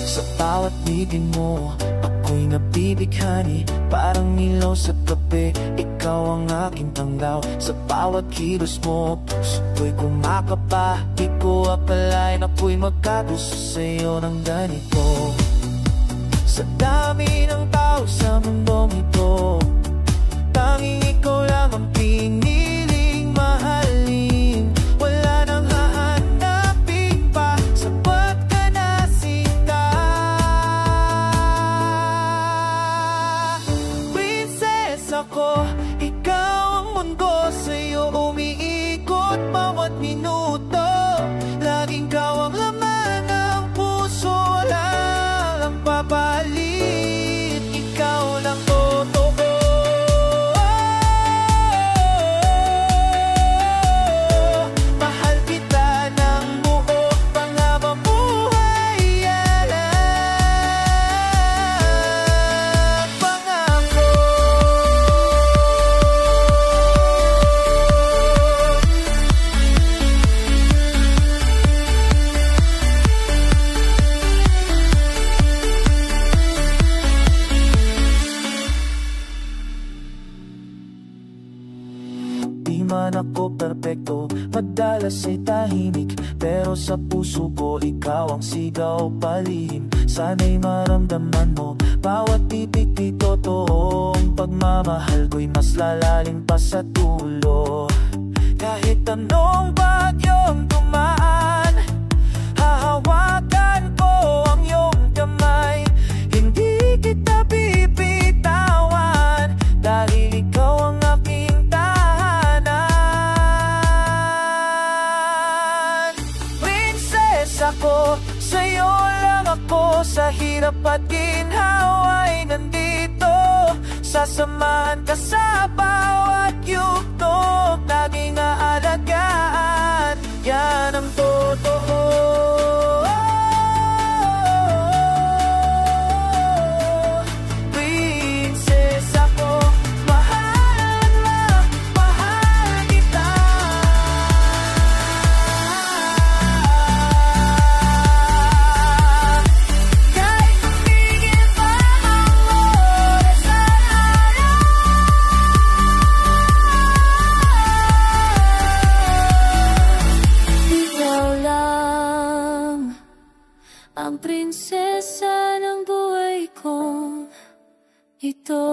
Sa bawat bibig mo, ako'y nabibighani. Parang ilaw sa gabi, ikaw ang aking tanglaw. Sa bawat kilos mo, puso ko'y kumakaba. Di ko akalain ako'y magkagusto sa'yo ng ganito. Sa dami ng tao sa mundong ito, tanging ikaw lang ang piniling mahalin. Wala nang hahanapin pa, sapat ka na sinta. Prinsesa ko, ikaw ang mundo, sa'yo umiikot bawat minuto. Laging ikaw ang laman ng puso, wala lang papalit. Ikaw lang totoo. Mahal kita ng buo, panghabang buhay yan ang pangako. Di man ako perpekto, madalas ay tahimik, pero sa puso ko ikaw ang sigaw palihim. Sana'y maramdaman mo, bawat titik di totoong pagmamahal ko'y mas lalalim pa sa dulo. Kahit anong bagyong dumaan, hahawakan ko ang iyong kamay. Hindi kita bibitawan, dahil ikaw ang aking tahanan. Prinsesa ko, sa'yo lang ako, sa hirap at ginhawa'y nandito. Sasamahan ka sa bawat yugto, laging aalagaan, yan ang totoo. Prinsesa ko, mahal na mahal kita. Kahit tumigil pa ang oras at araw, ikaw lang ang prinsesa ng buhay ko ito.